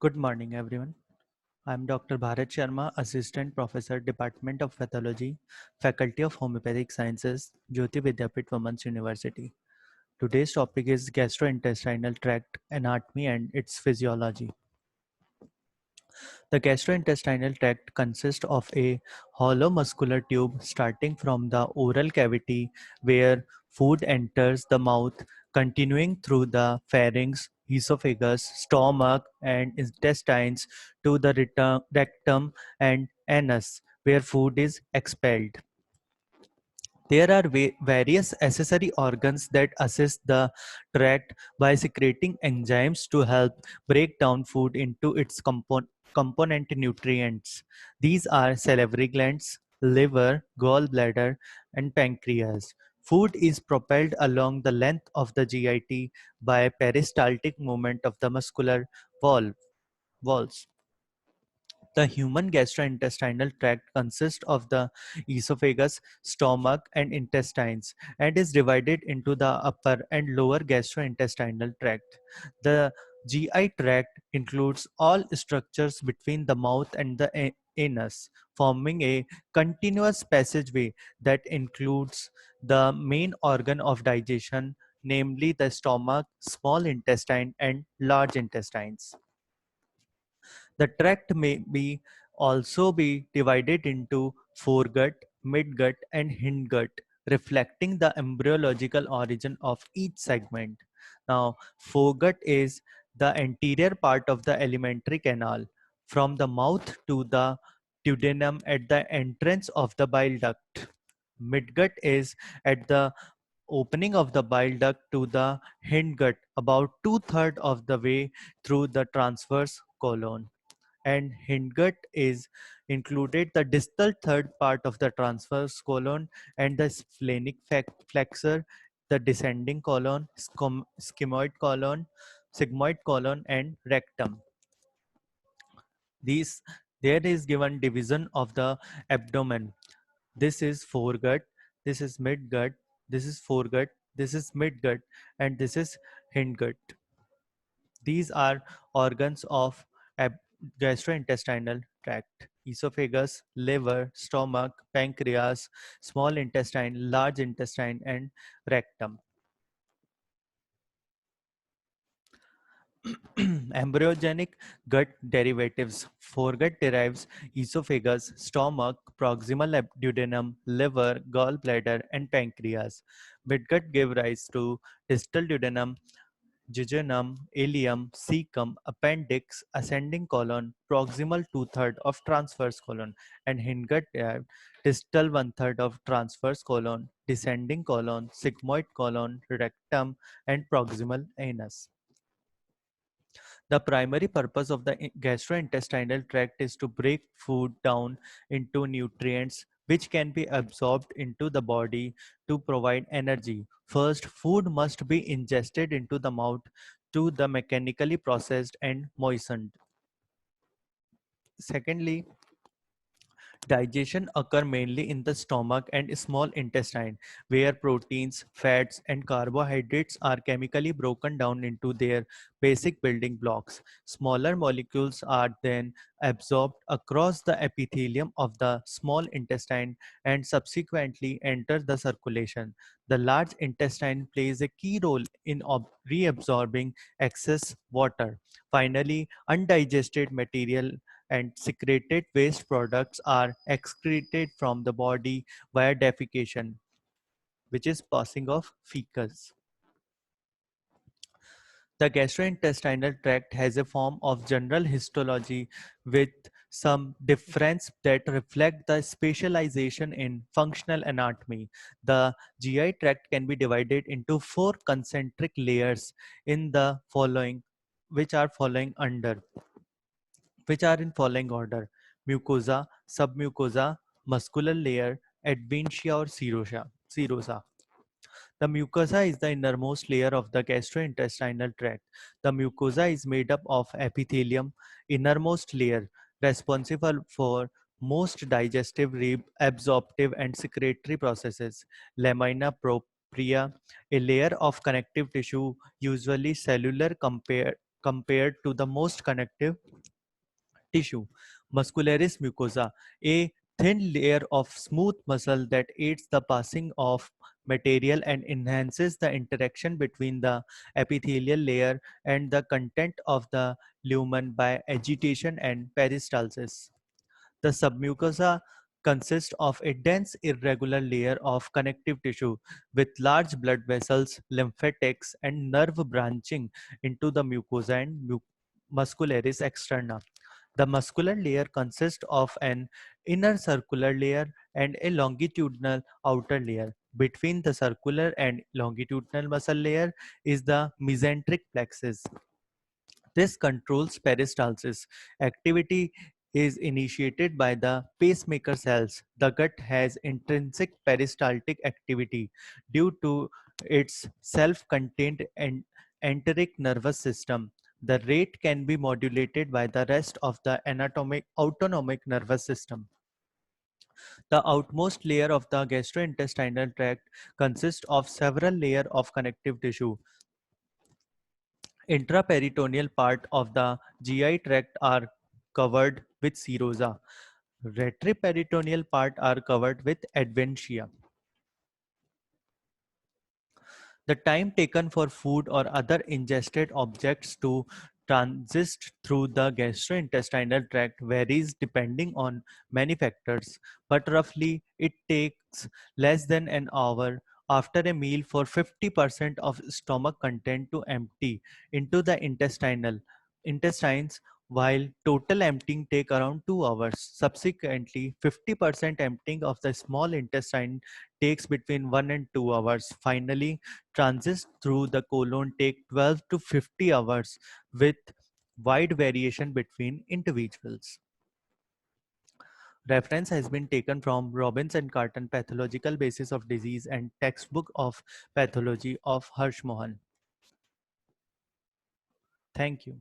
Good morning, everyone. I'm Dr. Bharat Sharma, Assistant Professor, Department of Pathology, Faculty of Homeopathic Sciences, Jyoti Vidyapit Women's University. Today's topic is gastrointestinal tract anatomy and its physiology. The gastrointestinal tract consists of a hollow muscular tube starting from the oral cavity where food enters the mouth, continuing through the pharynx, esophagus, stomach, and intestines to the rectum and anus, where food is expelled. There are various accessory organs that assist the tract by secreting enzymes to help break down food into its component nutrients. These are salivary glands, liver, gallbladder, and pancreas. Food is propelled along the length of the GIT by peristaltic movement of the muscular wall, walls. The human gastrointestinal tract consists of the esophagus, stomach, and intestines and is divided into the upper and lower gastrointestinal tract. The GI tract includes all structures between the mouth and the anus, forming a continuous passageway that includes the main organ of digestion, namely the stomach, small intestine, and large intestines. The tract may be also be divided into foregut, midgut, and hindgut, reflecting the embryological origin of each segment. Now, foregut is the anterior part of the alimentary canal from the mouth to the duodenum at the entrance of the bile duct. Midgut is at the opening of the bile duct to the hindgut, about two-thirds of the way through the transverse colon, and hindgut is included the distal third part of the transverse colon and the splenic flexor, the descending colon, sigmoid colon, and rectum. These There is given division of the abdomen. This is foregut, this is midgut, this is foregut, this is midgut, and this is hindgut. These are organs of ab- gastrointestinal tract: esophagus, liver, stomach, pancreas, small intestine, large intestine, and rectum. Embryogenic gut derivatives. Foregut derives esophagus, stomach, proximal duodenum, liver, gallbladder, and pancreas. Midgut give rise to distal duodenum, jejunum, ileum, cecum, appendix, ascending colon, proximal two-third of transverse colon, and hindgut distal one-third of transverse colon, descending colon, sigmoid colon, rectum, and proximal anus. The primary purpose of the gastrointestinal tract is to break food down into nutrients which can be absorbed into the body to provide energy. First, food must be ingested into the mouth to the mechanically processed and moistened. Secondly, digestion occur mainly in the stomach and small intestine, where proteins, fats, and carbohydrates are chemically broken down into their basic building blocks. Smaller molecules are then absorbed across the epithelium of the small intestine and subsequently enter the circulation. The large intestine plays a key role in reabsorbing excess water. Finally, undigested material and secreted waste products are excreted from the body via defecation, which is passing of feces. The gastrointestinal tract has a form of general histology with some difference that reflect the specialization in functional anatomy. The GI tract can be divided into four concentric layers in the following, which are following under which are in following order: mucosa, submucosa, muscular layer, adventitia or serosa. The mucosa is the innermost layer of the gastrointestinal tract. The mucosa is made up of epithelium, innermost layer, responsible for most digestive, absorptive, and secretory processes. Lamina propria, a layer of connective tissue, usually cellular, compared to the most connective tissue, muscularis mucosa, a thin layer of smooth muscle that aids the passing of material and enhances the interaction between the epithelial layer and the content of the lumen by agitation and peristalsis. The submucosa consists of a dense irregular layer of connective tissue with large blood vessels, lymphatics, and nerve branching into the mucosa and muscularis externa. The muscular layer consists of an inner circular layer and a longitudinal outer layer. Between the circular and longitudinal muscle layer is the mesenteric plexus. This controls peristalsis. Activity is initiated by the pacemaker cells. The gut has intrinsic peristaltic activity due to its self-contained and enteric nervous system. The rate can be modulated by the rest of the anatomic autonomic nervous system. The outmost layer of the gastrointestinal tract consists of several layers of connective tissue. Intraperitoneal part of the GI tract are covered with serosa. Retroperitoneal part are covered with adventitia. The time taken for food or other ingested objects to transit through the gastrointestinal tract varies depending on many factors, but roughly it takes less than an hour after a meal for 50% of stomach content to empty into the intestines, while total emptying take around 2 hours. Subsequently, 50% emptying of the small intestine takes between 1 and 2 hours. Finally, transits through the colon take 12 to 50 hours with wide variation between individuals. Reference has been taken from Robbins and Carton Pathological Basis of Disease and Textbook of Pathology of Harsh Mohan. Thank you.